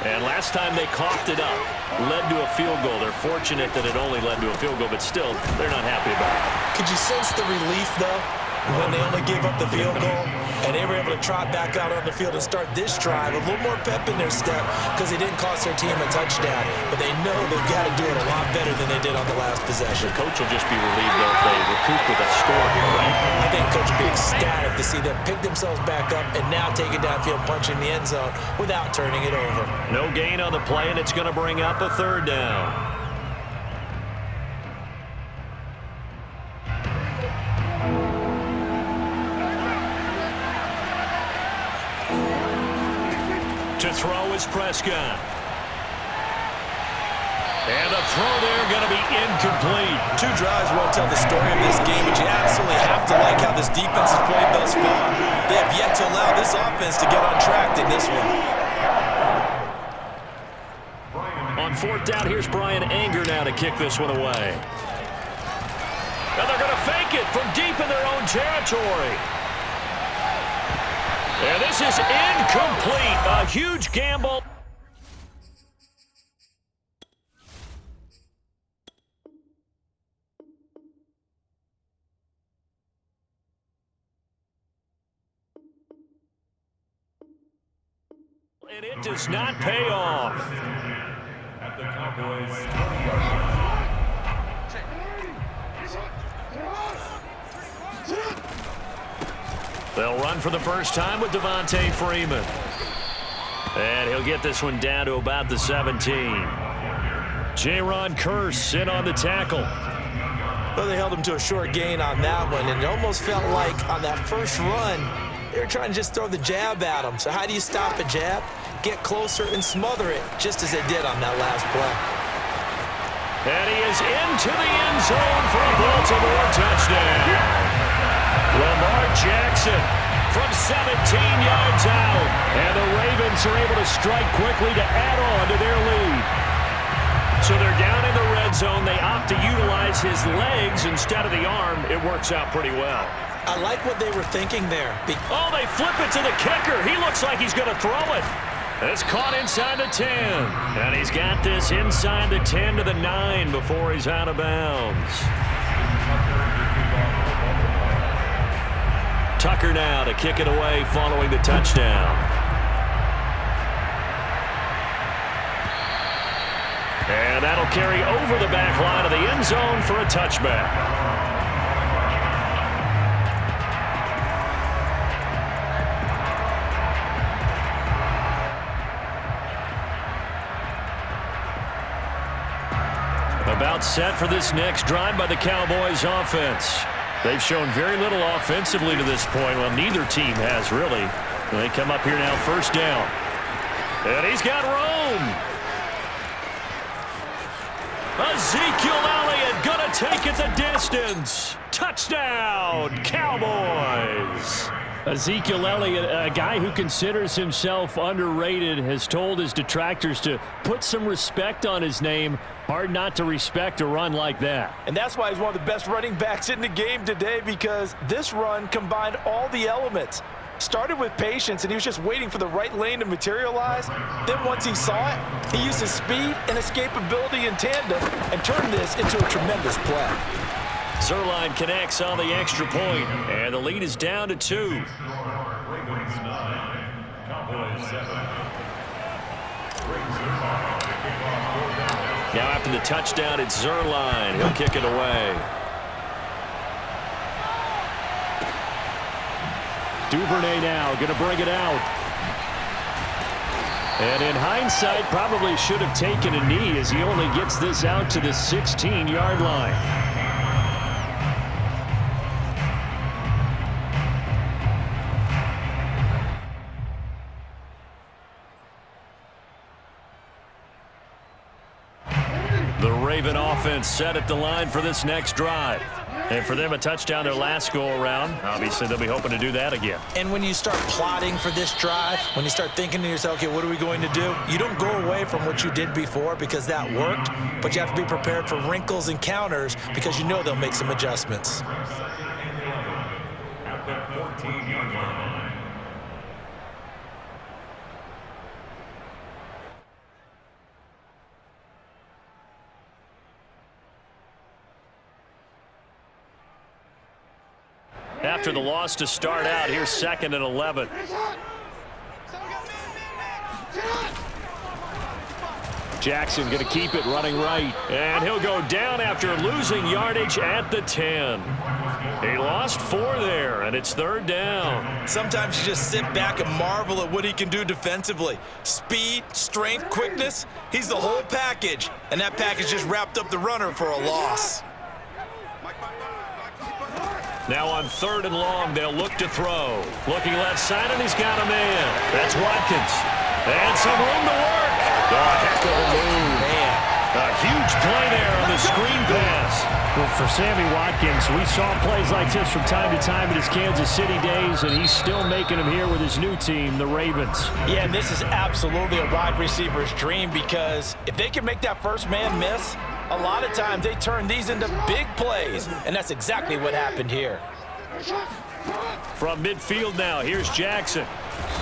And last time they coughed it up, led to a field goal. They're fortunate that it only led to a field goal, but still, they're not happy about it. Could you sense the relief, though, when they only gave up the field goal and they were able to trot back out on the field and start this drive, a little more pep in their step because they didn't cost their team a touchdown, but they know they've got to do it a lot better than they did on the last possession. The coach will just be relieved, though, if they recoup with a score here, right? I think Coach will be ecstatic to see them pick themselves back up and now take it downfield, punch in the end zone without turning it over. No gain on the play, and it's going to bring up a third down. To throw is Prescott. And the throw there going to be incomplete. Two drives won't tell the story of this game, but you absolutely have to like how this defense has played thus far. They have yet to allow this offense to get on track in this one. On fourth down, here's Brian Anger now to kick this one away. And they're going to fake it from deep in their own territory. And this is incomplete. A huge gamble. And it does not pay off. At the Cowboys. They'll run for the first time with Devontae Freeman. And he'll get this one down to about the 17. Jaron Kearse in on the tackle. Well, they held him to a short gain on that one, and it almost felt like on that first run, they were trying to just throw the jab at him. So how do you stop a jab? Get closer and smother it, just as they did on that last play. And he is into the end zone for a Baltimore touchdown. Lamar Jackson from 17 yards out. And the Ravens are able to strike quickly to add on to their lead. So they're down in the red zone. They opt to utilize his legs instead of the arm. It works out pretty well. I like what they were thinking there. Oh, they flip it to the kicker. He looks like he's going to throw it. It's caught inside the 10. And he's got this inside the 10 to the 9 before he's out of bounds. Tucker now to kick it away following the touchdown. And that'll carry over the back line of the end zone for a touchback. About set for this next drive by the Cowboys offense. They've shown very little offensively to this point. Well, neither team has really. They come up here now, first down. And he's got Rome. Ezekiel Elliott going to take it the distance. Touchdown, Cowboys. Ezekiel Elliott, a guy who considers himself underrated, has told his detractors to put some respect on his name. Hard not to respect a run like that. And that's why he's one of the best running backs in the game today, because this run combined all the elements. Started with patience, and he was just waiting for the right lane to materialize. Then once he saw it, he used his speed and escapability in tandem and turned this into a tremendous play. Zerline connects on the extra point, and the lead is down to 2. Ravens 9, Cowboys 7. Now after the touchdown, it's Zerline. He'll kick it away. Duvernay now going to bring it out. And in hindsight, probably should have taken a knee as he only gets this out to the 16-yard line. The Raven offense set at the line for this next drive. And for them, a touchdown their last go-around. Obviously, they'll be hoping to do that again. And when you start plotting for this drive, when you start thinking to yourself, okay, what are we going to do? You don't go away from what you did before because that worked, but you have to be prepared for wrinkles and counters because you know they'll make some adjustments. At the 14-yard line. after the loss to start out. Here's 2nd and 11. Jackson going to keep it running right. And he'll go down after losing yardage at the 10. He lost 4 there, and it's 3rd down. Sometimes you just sit back and marvel at what he can do defensively. Speed, strength, quickness, he's the whole package. And that package just wrapped up the runner for a loss. Now on 3rd and long, they'll look to throw. Looking left side, and he's got a man. That's Watkins. And some room to work. Oh, heck of a move. Man. A huge play there on the screen pass. Well, for Sammy Watkins, we saw plays like this from time to time in his Kansas City days, and he's still making them here with his new team, the Ravens. Yeah, and this is absolutely a wide receiver's dream, because if they can make that first man miss, a lot of times they turn these into big plays, and that's exactly what happened here. From midfield now, here's Jackson.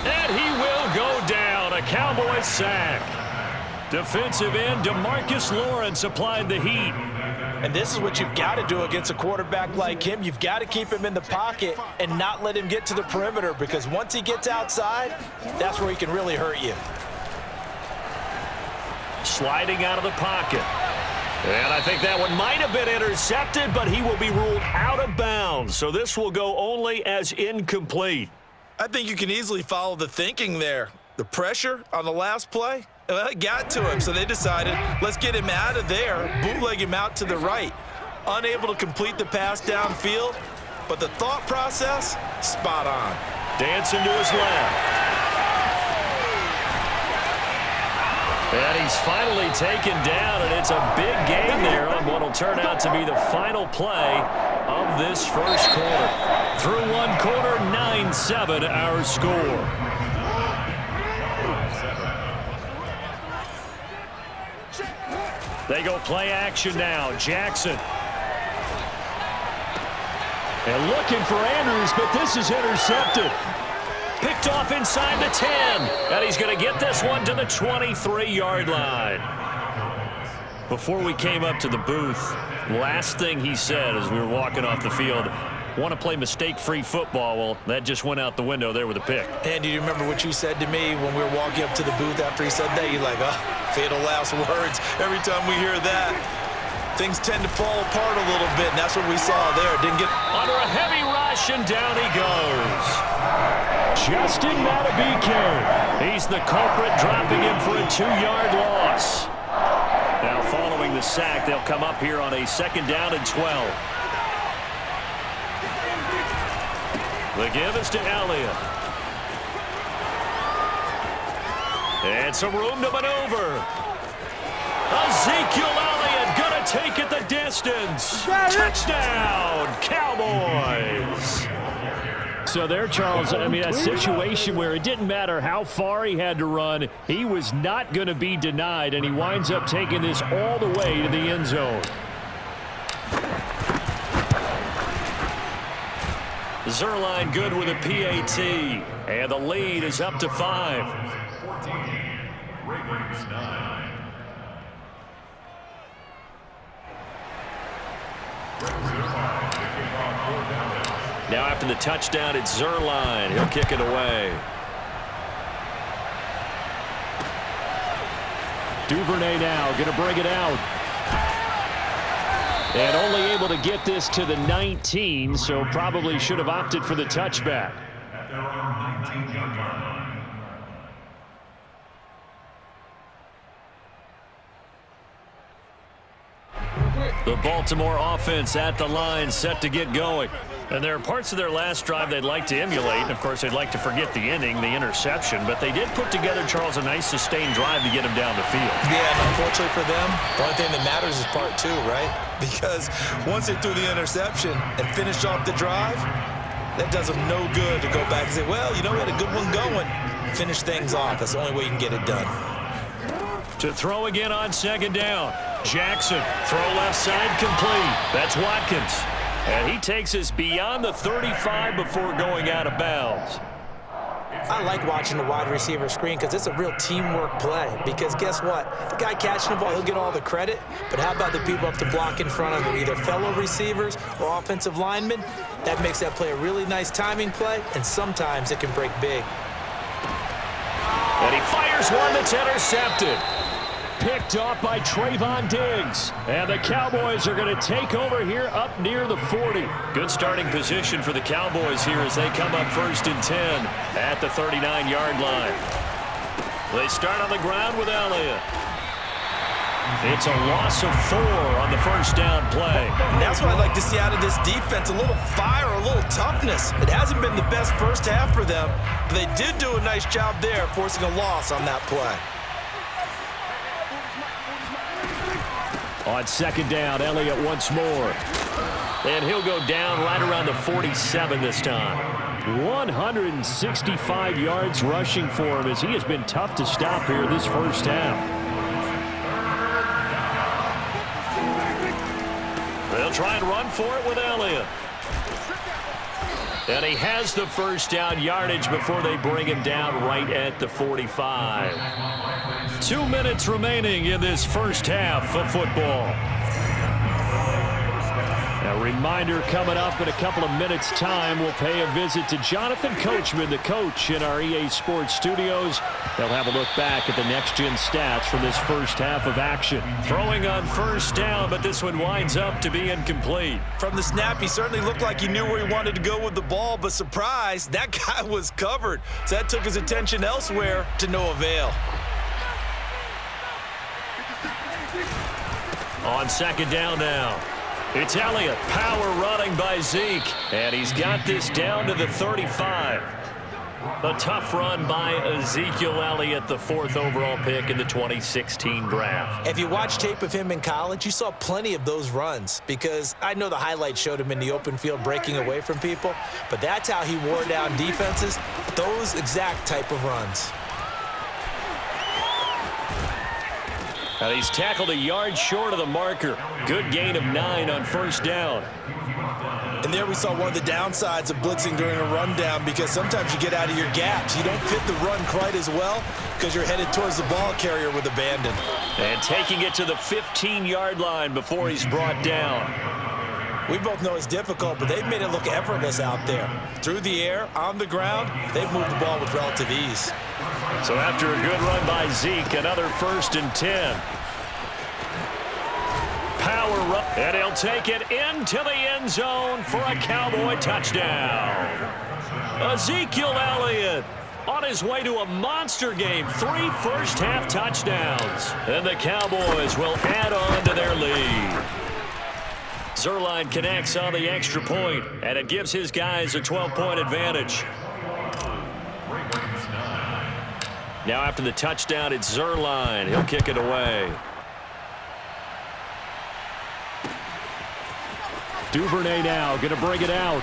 And he will go down. A Cowboys sack. Defensive end DeMarcus Lawrence applied the heat. And this is what you've got to do against a quarterback like him. You've got to keep him in the pocket and not let him get to the perimeter, because once he gets outside, that's where he can really hurt you. Sliding out of the pocket. And I think that one might have been intercepted, but he will be ruled out of bounds. So this will go only as incomplete. I think you can easily follow the thinking there. The pressure on the last play, it got to him, so they decided, let's get him out of there, bootleg him out to the right. Unable to complete the pass downfield, but the thought process, spot on. Dancing to his left. And he's finally taken down, and it's a big gain there on what will turn out to be the final play of this first quarter. Through one quarter, 9-7 our score. They go play action now. Jackson. And looking for Andrews, but this is intercepted. Picked off inside the 10. And he's going to get this one to the 23-yard line. Before we came up to the booth, last thing he said as we were walking off the field, want to play mistake-free football. Well, that just went out the window there with a pick. And do you remember what you said to me when we were walking up to the booth after he said that? You're like, oh, fatal last words. Every time we hear that, things tend to fall apart a little bit, and that's what we saw there. Didn't get under a heavy rush, and down he goes. Justin Matabike. He's the culprit, dropping him for a 2-yard loss. Now following the sack, they'll come up here on a 2nd down and 12. The give is to Elliott. And some room to maneuver. Ezekiel Elliott going to take it the distance. Touchdown, Cowboys. So there, Charles, I mean, a situation where it didn't matter how far he had to run, he was not going to be denied, and he winds up taking this all the way to the end zone. Zerline good with a PAT, and the lead is up to 5. 14, Ravens 9. Now after the touchdown, it's Zerline. He'll kick it away. Duvernay now going to bring it out. And only able to get this to the 19, so probably should have opted for the touchback. At their own 19-yard line. The Baltimore offense at the line, set to get going. And there are parts of their last drive they'd like to emulate. And, of course, they'd like to forget the ending, the interception. But they did put together, Charles, a nice sustained drive to get him down the field. Yeah, and unfortunately for them, the only thing that matters is part 2, right? Because once they threw the interception and finished off the drive, that does them no good to go back and say, well, you know, we had a good one going. Finish things off. That's the only way you can get it done. To throw again on 2nd down. Jackson, throw left side complete. That's Watkins. And he takes us beyond the 35 before going out of bounds. I like watching the wide receiver screen because it's a real teamwork play. Because guess what? The guy catching the ball, he'll get all the credit. But how about the people up to block in front of him, either fellow receivers or offensive linemen? That makes that play a really nice timing play, and sometimes it can break big. And he fires one that's intercepted. Picked off by Trayvon Diggs. And the Cowboys are going to take over here up near the 40. Good starting position for the Cowboys here as they come up 1st and 10 at the 39-yard line. They start on the ground with Elliott. It's a loss of 4 on the first down play. And that's what I'd like to see out of this defense, a little fire, a little toughness. It hasn't been the best first half for them, but they did do a nice job there forcing a loss on that play. On 2nd down, Elliott once more. And he'll go down right around the 47 this time. 165 yards rushing for him as he has been tough to stop here this first half. They'll try and run for it with Elliott. And he has the first down yardage before they bring him down right at the 45. 2 minutes remaining in this first half of football. A reminder coming up in a couple of minutes' time. We'll pay a visit to Jonathan Coachman, the coach in our EA Sports studios. They'll have a look back at the next-gen stats from this first half of action. Throwing on first down, but this one winds up to be incomplete. From the snap, he certainly looked like he knew where he wanted to go with the ball, but surprise, that guy was covered. So that took his attention elsewhere to no avail. On 2nd down now. It's Elliott, power running by Zeke, and he's got this down to the 35. A tough run by Ezekiel Elliott, the 4th overall pick in the 2016 draft. If you watch tape of him in college, you saw plenty of those runs because I know the highlights showed him in the open field breaking away from people, but that's how he wore down defenses, those exact type of runs. And he's tackled a yard short of the marker. Good gain of 9 on first down. And there we saw one of the downsides of blitzing during a rundown because sometimes you get out of your gaps. You don't fit the run quite as well because you're headed towards the ball carrier with abandon. And taking it to the 15-yard line before he's brought down. We both know it's difficult, but they've made it look effortless out there. Through the air, on the ground, they've moved the ball with relative ease. So after a good run by Zeke, another 1st and 10. Power run, and he'll take it into the end zone for a Cowboy touchdown. Ezekiel Elliott on his way to a monster game, 3 first-half touchdowns. And the Cowboys will add on to their lead. Zuerlein connects on the extra point, and it gives his guys a 12-point advantage. Now after the touchdown, it's Zuerlein. He'll kick it away. Duvernay now going to bring it out.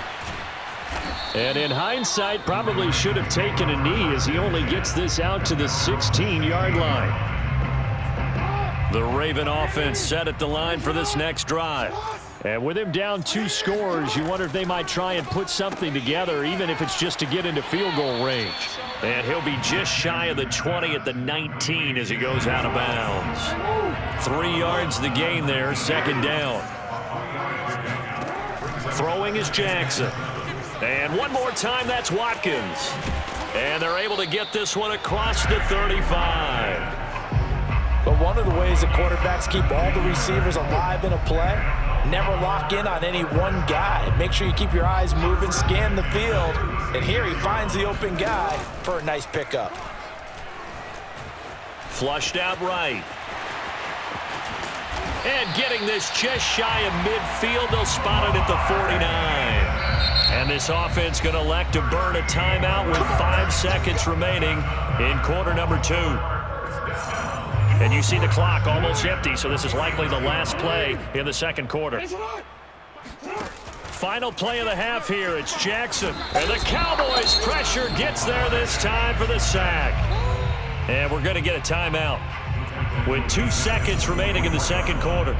And in hindsight, probably should have taken a knee as he only gets this out to the 16-yard line. The Raven offense set at the line for this next drive. And with him down 2 scores, you wonder if they might try and put something together, even if it's just to get into field goal range. And he'll be just shy of the 20 at the 19 as he goes out of bounds. 3 yards the gain there, 2nd down. Throwing is Jackson. And one more time, that's Watkins. And they're able to get this one across the 35. But one of the ways that quarterbacks keep all the receivers alive in a play, never lock in on any one guy. Make sure you keep your eyes moving, scan the field. And here he finds the open guy for a nice pickup. Flushed out right. And getting this just shy of midfield, they'll spot it at the 49. And this offense going to elect to burn a timeout with 5 seconds remaining in quarter number 2. And you see the clock almost empty, so this is likely the last play in the second quarter. Final play of the half here. It's Jackson. And the Cowboys' pressure gets there this time for the sack. And we're going to get a timeout with 2 seconds remaining in the second quarter.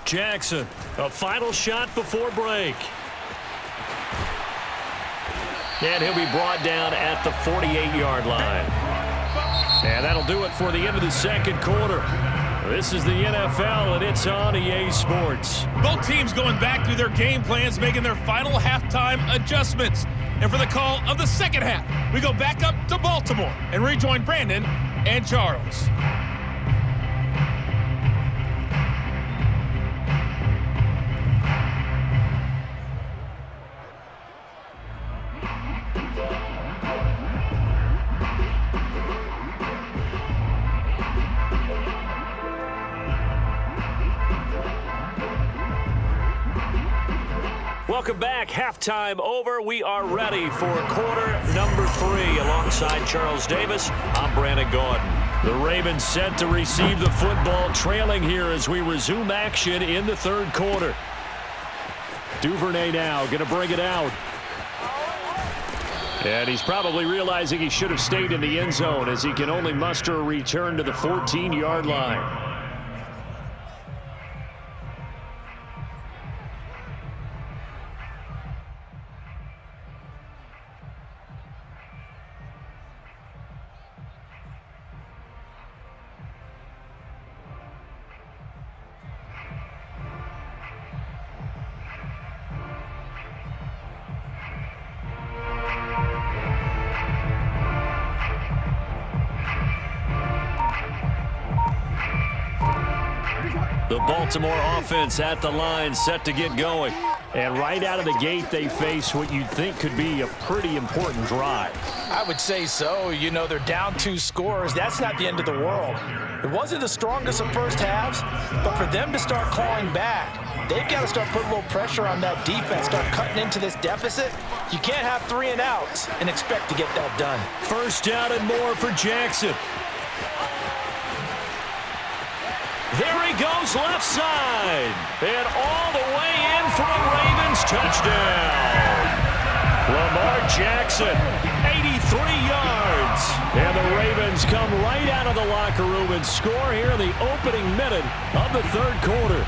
Jackson, a final shot before break. And he'll be brought down at the 48-yard line. And that'll do it for the end of the second quarter. This is the NFL, and it's on EA Sports. Both teams going back through their game plans, making their final halftime adjustments. And for the call of the second half, we go back up to Baltimore and rejoin Brandon and Charles. Welcome back. Halftime over. We are ready for quarter number 3. Alongside Charles Davis, I'm Brandon Gordon. The Ravens set to receive the football, trailing here as we resume action in the third quarter. Duvernay now going to bring it out. And he's probably realizing he should have stayed in the end zone as he can only muster a return to the 14-yard line. The Baltimore offense at the line, set to get going. And right out of the gate, they face what you'd think could be a pretty important drive. I would say so. You know, they're down 2 scores. That's not the end of the world. It wasn't the strongest of first halves, but for them to start clawing back, they've got to start putting a little pressure on that defense, start cutting into this deficit. You can't have 3 and outs and expect to get that done. First down and more for Jackson. There he goes left side. And all the way in for a Ravens touchdown. Lamar Jackson, 83 yards. And the Ravens come right out of the locker room and score here in the opening minute of the third quarter.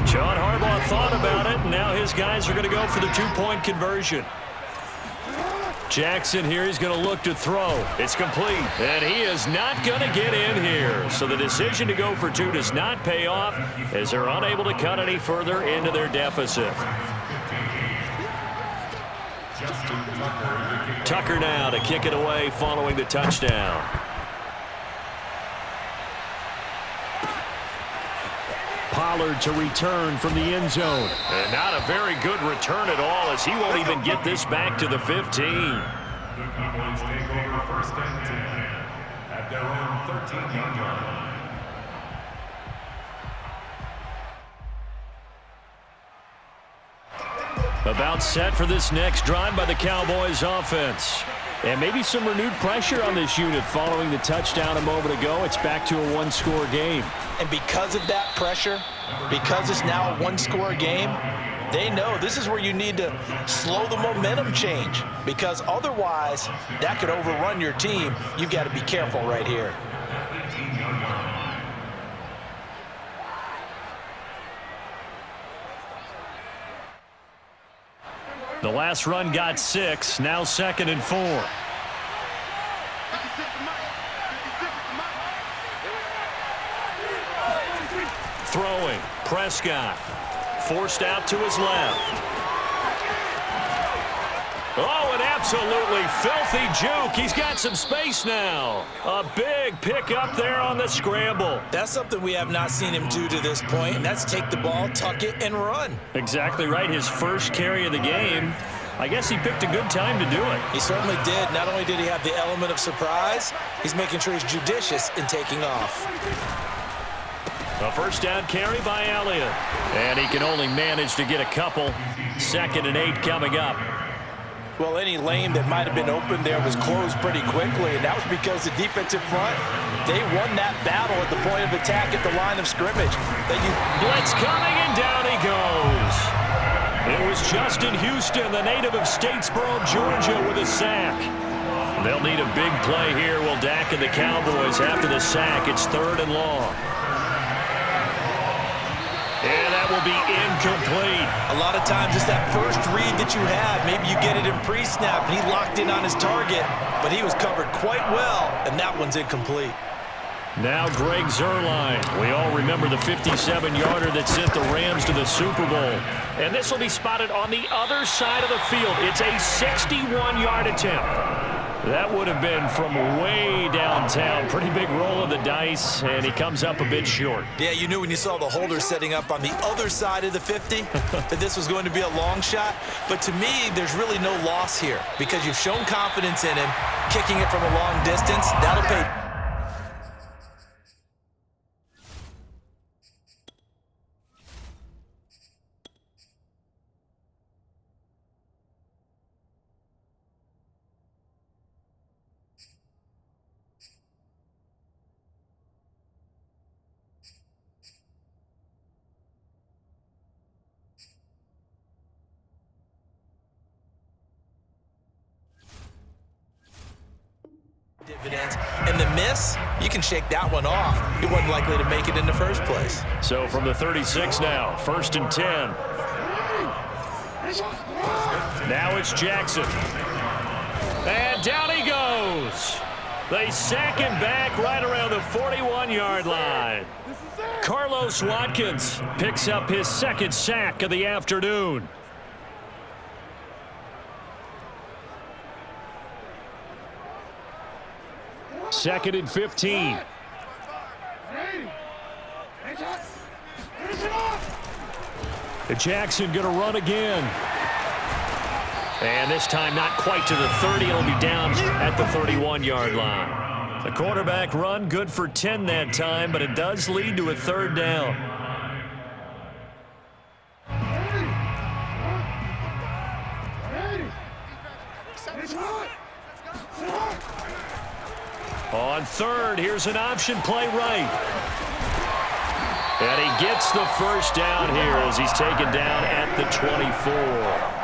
John Harbaugh thought about it, and now his guys are going to go for the 2-point conversion. Jackson here, he's going to look to throw. It's complete, and he is not going to get in here. So the decision to go for 2 does not pay off as they're unable to cut any further into their deficit. Tucker now to kick it away following the touchdown. Pollard to return from the end zone. And not a very good return at all as he won't even get this back to the 15. The Cowboys take over first and 10 at their own 13-yard line. About set for this next drive by the Cowboys offense. And maybe some renewed pressure on this unit following the touchdown a moment ago. It's back to a 1-score game. And because of that pressure, because it's now a 1-score game, they know this is where you need to slow the momentum change, because otherwise that could overrun your team. You've got to be careful right here. The last run got 6, now 2nd and 4. Throwing, Prescott, forced out to his left. Oh, an absolutely filthy juke. He's got some space now. A big pickup there on the scramble. That's something we have not seen him do to this point, and that's take the ball, tuck it, and run. Exactly right. His first carry of the game. I guess he picked a good time to do it. He certainly did. Not only did he have the element of surprise, he's making sure he's judicious in taking off. A first down carry by Elliott. And he can only manage to get a couple. 2nd and 8 coming up. Well, any lane that might have been open there was closed pretty quickly, and that was because the defensive front, they won that battle at the point of attack at the line of scrimmage. Blitz coming, and down he goes. It was Justin Houston, the native of Statesboro, Georgia, with a sack. They'll need a big play here. Will Dak and the Cowboys after the sack. It's 3rd and long. And that will be incomplete. A lot of times it's that first read that you have. Maybe you get it in pre-snap, and he locked in on his target, but he was covered quite well, and that one's incomplete. Now Greg Zuerlein. We all remember the 57-yarder that sent the Rams to the Super Bowl. And this will be spotted on the other side of the field. It's a 61-yard attempt. That would have been from way downtown. Pretty big roll of the dice, and he comes up a bit short. Yeah, you knew when you saw the holder setting up on the other side of the 50 that this was going to be a long shot. But to me, there's really no loss here because you've shown confidence in him. Kicking it from a long distance, that'll pay. Dividends. And the miss, you can shake that one off. He wasn't likely to make it in the first place. So from the 36 now, 1st and 10. Now it's Jackson. And down he goes. They sack him back right around the 41-yard line. Carlos Watkins picks up his 2nd sack of the afternoon. Second and 15. Jackson going to run again. And this time not quite to the 30. It'll be down at the 31-yard line. The quarterback run good for 10 that time, but it does lead to a 3rd down. On 3rd, here's an option play right. And he gets the 1st down here as he's taken down at the 24.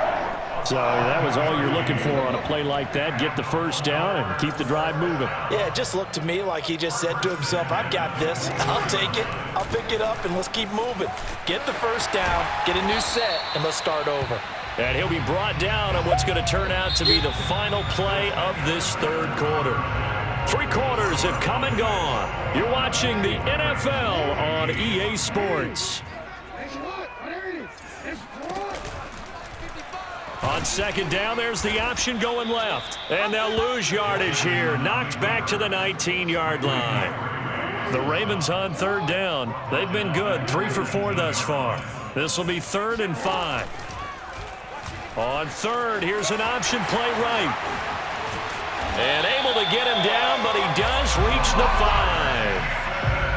So that was all you're looking for on a play like that. Get the 1st down and keep the drive moving. Yeah, it just looked to me like he just said to himself, I've got this. I'll take it. I'll pick it up, and let's keep moving. Get the 1st down, get a new set, and let's start over. And he'll be brought down on what's going to turn out to be the final play of this 3rd quarter. 3 quarters have come and gone. You're watching the NFL on EA Sports. On 2nd down, there's the option going left. And they'll lose yardage here. Knocked back to the 19-yard line. The Ravens on 3rd down. They've been good. 3 for 4 thus far. This will be 3rd and 5. On 3rd, here's an option play right. And able to get him down, but he does reach the 5.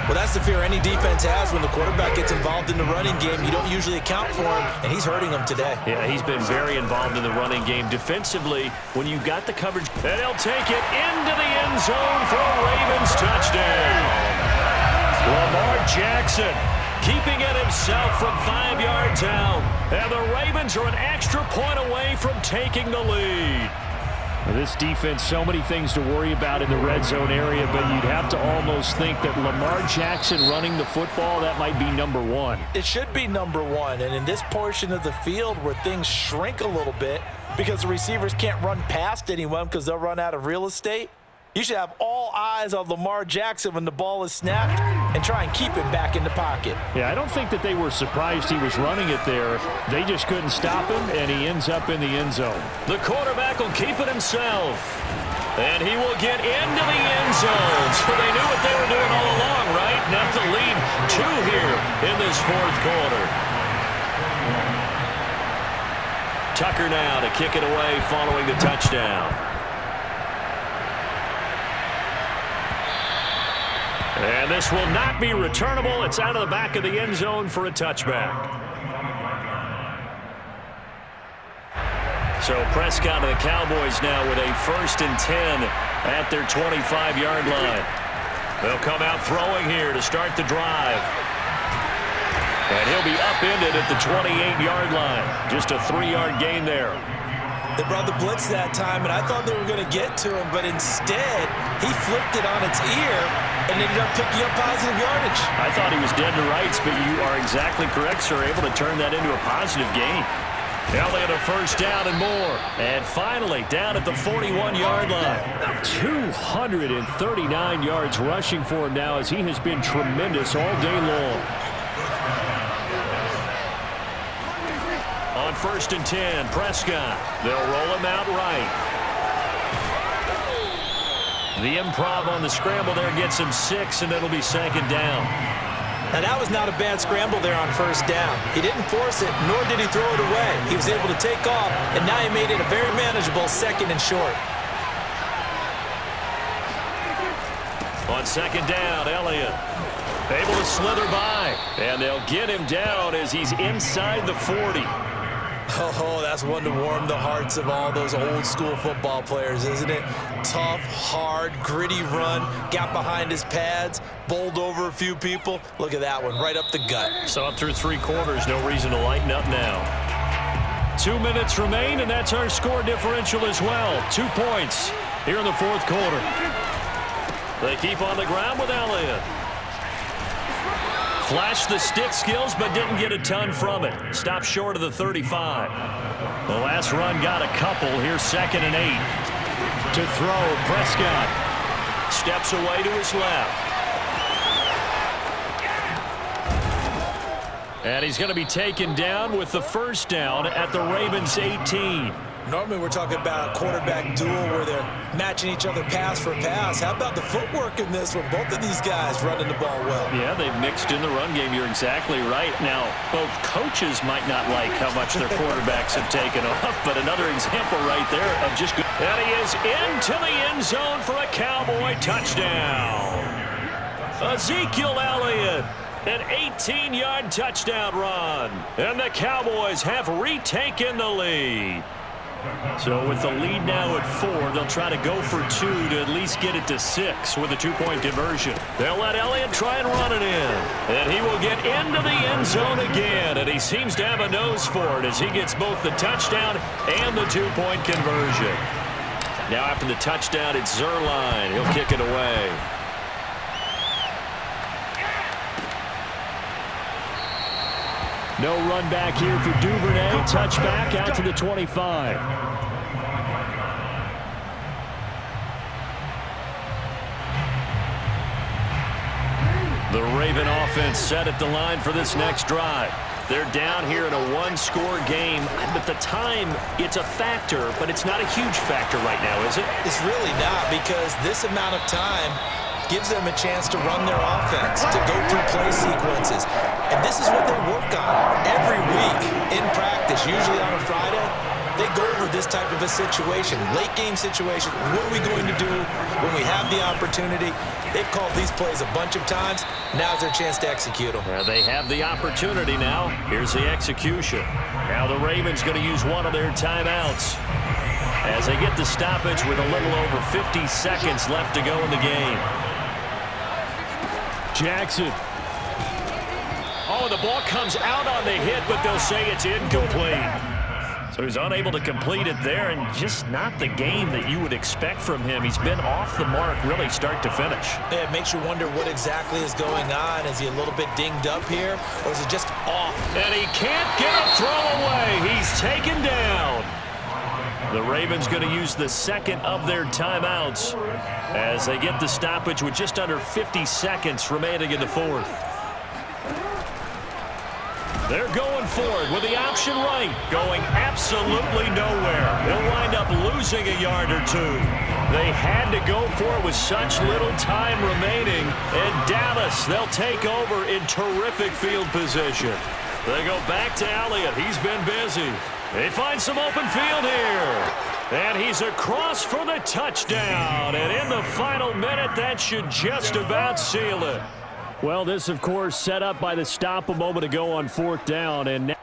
Well, that's the fear any defense has when the quarterback gets involved in the running game. You don't usually account for him, and he's hurting them today. Yeah, he's been very involved in the running game. Defensively, when you got the coverage, and he'll take it into the end zone for a Ravens touchdown. Lamar Jackson keeping it himself from 5 yards out. And the Ravens are an extra point away from taking the lead. This defense, so many things to worry about in the red zone area, but you'd have to almost think that Lamar Jackson running the football, that might be number 1. It should be number 1, and in this portion of the field where things shrink a little bit because the receivers can't run past anyone because they'll run out of real estate, you should have all eyes on Lamar Jackson when the ball is snapped and try and keep him back in the pocket. Yeah, I don't think that they were surprised he was running it there. They just couldn't stop him, and he ends up in the end zone. The quarterback will keep it himself, and he will get into the end zone. So they knew what they were doing all along, right? Now the lead 2 here in this 4th quarter. Tucker now to kick it away following the touchdown. And this will not be returnable. It's out of the back of the end zone for a touchback. So Prescott and the Cowboys now with a 1st and 10 at their 25-yard line. They'll come out throwing here to start the drive. And he'll be upended at the 28-yard line. Just a 3-yard gain there. They brought the blitz that time, and I thought they were going to get to him, but instead, he flipped it on its ear and ended up picking up positive yardage. I thought he was dead to rights, but you are exactly correct, sir. Able to turn that into a positive gain. Elliott a first down and more. And finally, down at the 41-yard line. 239 yards rushing for him now as he has been tremendous all day long. On 1st and 10, Prescott. They'll roll him out right. The improv on the scramble there gets him 6, and it'll be 2nd down. Now, that was not a bad scramble there on 1st down. He didn't force it, nor did he throw it away. He was able to take off, and now he made it a very manageable 2nd and short. On 2nd down, Elliott able to slither by, and they'll get him down as he's inside the 40. Oh, that's one to warm the hearts of all those old-school football players, isn't it? Tough, hard, gritty run, got behind his pads, bowled over a few people. Look at that one, right up the gut. So up through 3 quarters, no reason to lighten up now. 2 minutes remain, and that's our score differential as well. 2 points here in the 4th quarter. They keep on the ground with Elliott. Flashed the stick skills, but didn't get a ton from it. Stopped short of the 35. The last run got a couple. Here's 2nd and 8. To throw, Prescott. Steps away to his left. And he's going to be taken down with the 1st down at the Ravens' 18. Normally we're talking about a quarterback duel where they're matching each other pass for pass. How about the footwork in this one? Both of these guys running the ball well. Yeah, they've mixed in the run game. You're exactly right. Now, both coaches might not like how much their quarterbacks have taken off, but another example right there of just good. And he is into the end zone for a Cowboy touchdown. Ezekiel Elliott. An 18-yard touchdown run. And the Cowboys have retaken the lead. So with the lead now at 4, they'll try to go for 2 to at least get it to 6 with a 2-point conversion. They'll let Elliott try and run it in. And he will get into the end zone again. And he seems to have a nose for it as he gets both the touchdown and the 2-point conversion. Now after the touchdown, it's Zuerlein. He'll kick it away. No run back here for Duvernay. Touchback out to the 25. The Raven offense set at the line for this next drive. They're down here in a 1-score game. But the time, it's a factor, but it's not a huge factor right now, is it? It's really not, because this amount of time gives them a chance to run their offense, to go through play sequences. And this is what they work on every week in practice, usually on a Friday. They go over this type of a situation, late game situation. What are we going to do when we have the opportunity? They've called these plays a bunch of times. Now's their chance to execute them. They have the opportunity now. Here's the execution. Now the Ravens going to use one of their timeouts as they get the stoppage with a little over 50 seconds left to go in the game. Jackson. Oh, the ball comes out on the hit, but they'll say it's incomplete. So he's unable to complete it there, and just not the game that you would expect from him. He's been off the mark really start to finish. Yeah, it makes you wonder what exactly is going on. Is he a little bit dinged up here, or is it just off? And he can't get a throw away. He's taken down. The Ravens going to use the 2nd of their timeouts as they get the stoppage with just under 50 seconds remaining in the 4th. They're going for it with the option right, going absolutely nowhere. They'll wind up losing a yard or 2. They had to go for it with such little time remaining. And Dallas, they'll take over in terrific field position. They go back to Elliott. He's been busy. They find some open field here. And he's across for the touchdown. And in the final minute, that should just about seal it. Well, this, of course, set up by the stop a moment ago on 4th down. And